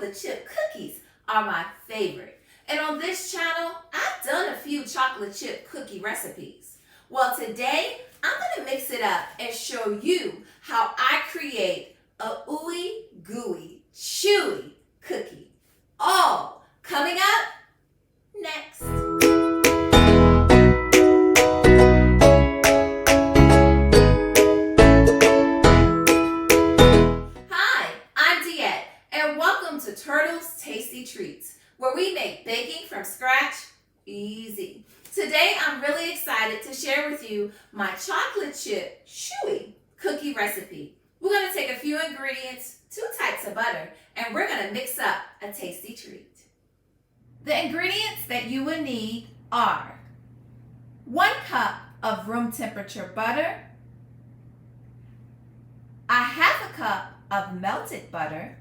Chocolate Chip Cookies are my favorite. And on this channel, I've done a few chocolate chip cookie recipes. Well, today, I'm going to mix it up and show you how I create a ooey gooey, chewy cookie. All coming up next. And welcome to Turtle's Tasty Treats, where we make baking from scratch easy. Today, I'm really excited to share with you my chocolate chip chewy cookie recipe. We're going to take a few ingredients, 2 types of butter, and we're going to mix up a tasty treat. The ingredients that you will need are 1 cup of room temperature butter, a 1/2 cup of melted butter,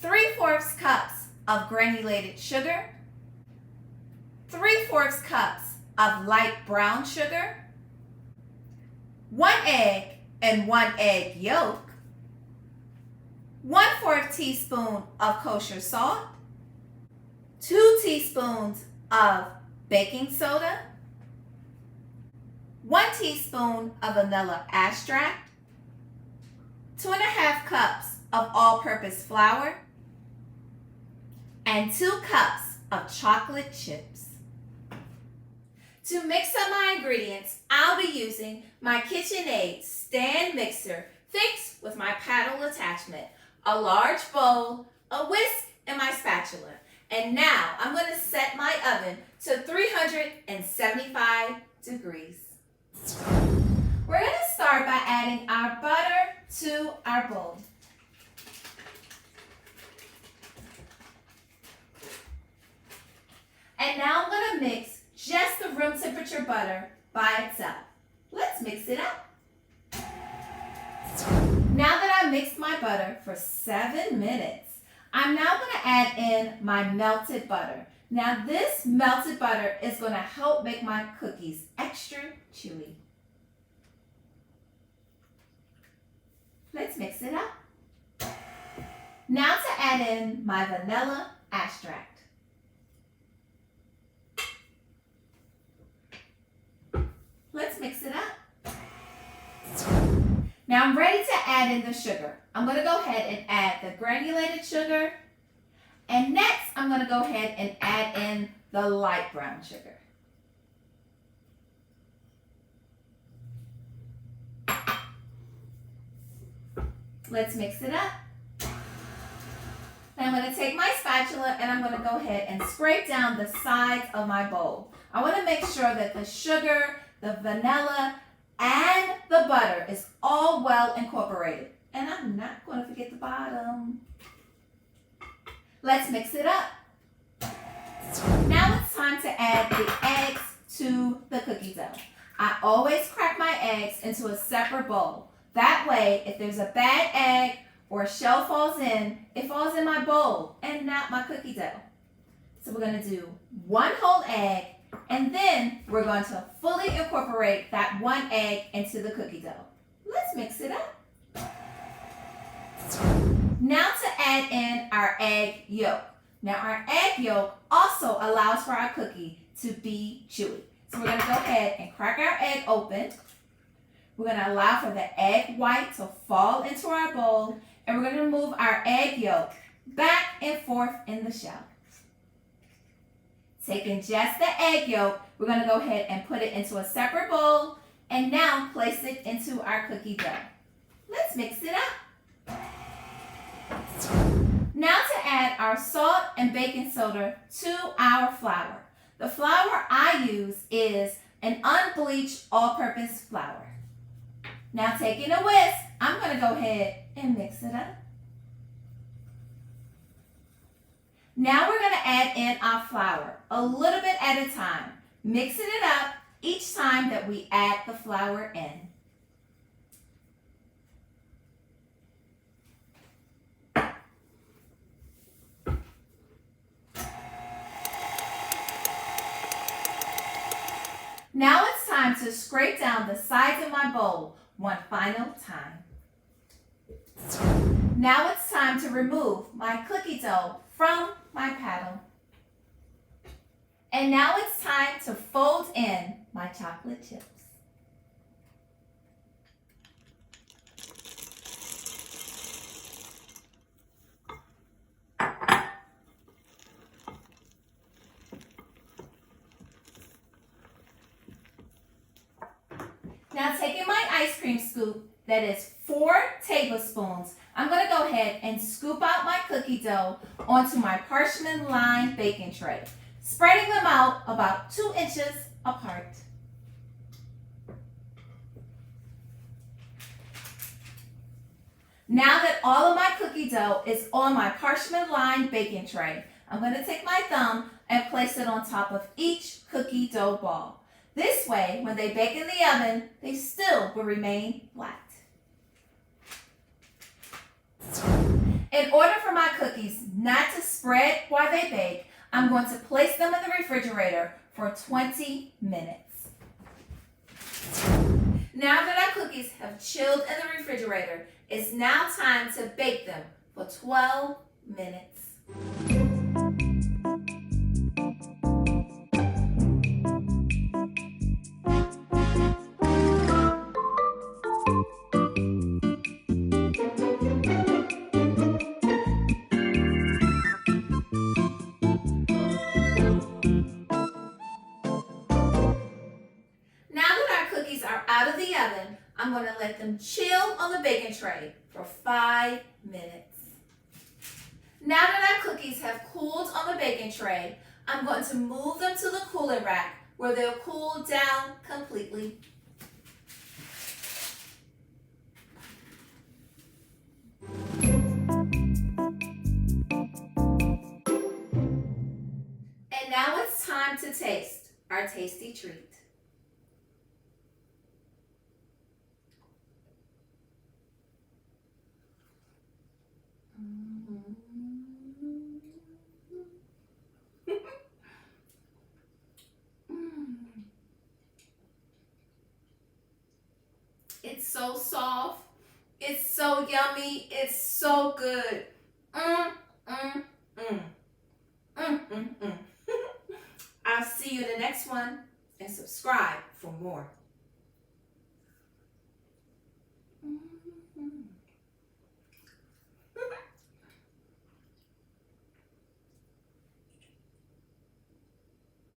3/4 cups of granulated sugar, 3/4 cups of light brown sugar, 1 egg and 1 egg yolk, 1/4 teaspoon of kosher salt, 2 teaspoons of baking soda, 1 teaspoon of vanilla extract, 2.5 cups of all-purpose flour, and 2 cups of chocolate chips. To mix up my ingredients, I'll be using my KitchenAid stand mixer fixed with my paddle attachment, a large bowl, a whisk, and my spatula. And now I'm going to set my oven to 375 degrees. We're going to start by adding our butter to our bowl. And now I'm going to mix just the room temperature butter by itself. Let's mix it up. Now that I mixed my butter for 7 minutes, I'm now going to add in my melted butter. Now this melted butter is going to help make my cookies extra chewy. Let's mix it up. Now to add in my vanilla extract. Let's mix it up. Now I'm ready to add in the sugar. I'm going to go ahead and add the granulated sugar. And next, I'm going to go ahead and add in the light brown sugar. Let's mix it up. I'm going to take my spatula and I'm going to go ahead and scrape down the sides of my bowl. I want to make sure that the sugar, the vanilla, and the butter is all well incorporated. And I'm not going to forget the bottom. Let's mix it up. Now it's time to add the eggs to the cookie dough. I always crack my eggs into a separate bowl. That way, if there's a bad egg or a shell falls in, it falls in my bowl and not my cookie dough. So we're going to do 1 whole egg, and then we're going to fully incorporate that 1 egg into the cookie dough. Let's mix it up. Now to add in our egg yolk. Now our egg yolk also allows for our cookie to be chewy. So we're going to go ahead and crack our egg open. We're going to allow for the egg white to fall into our bowl, and we're going to move our egg yolk back and forth in the shell. Taking just the egg yolk, we're going to go ahead and put it into a separate bowl, and now place it into our cookie dough. Let's mix it up. Now to add our salt and baking soda to our flour. The flour I use is an unbleached all-purpose flour. Now taking a whisk, I'm going to go ahead and mix it up. Now we're going to add in our flour a little bit at a time, mixing it up each time that we add the flour in. Now it's time to scrape down the sides of my bowl one final time. Now it's time time to remove my cookie dough from my paddle. And now it's time to fold in my chocolate chips. Now taking my ice cream scoop, that is 4 tablespoons, I'm going to go ahead and scoop out my cookie dough onto my parchment-lined baking tray, spreading them out about 2 inches apart. Now that all of my cookie dough is on my parchment-lined baking tray, I'm going to take my thumb and place it on top of each cookie dough ball. This way, when they bake in the oven, they still will remain flat. In order for my cookies not to spread while they bake, I'm going to place them in the refrigerator for 20 minutes. Now that our cookies have chilled in the refrigerator, it's now time to bake them for 12 minutes. Out of the oven, I'm going to let them chill on the baking tray for 5 minutes. Now that our cookies have cooled on the baking tray, I'm going to move them to the cooling rack where they'll cool down completely. And now it's time to taste our tasty treat. It's so soft. It's so yummy. It's so good. I'll see you in the next one, and subscribe for more.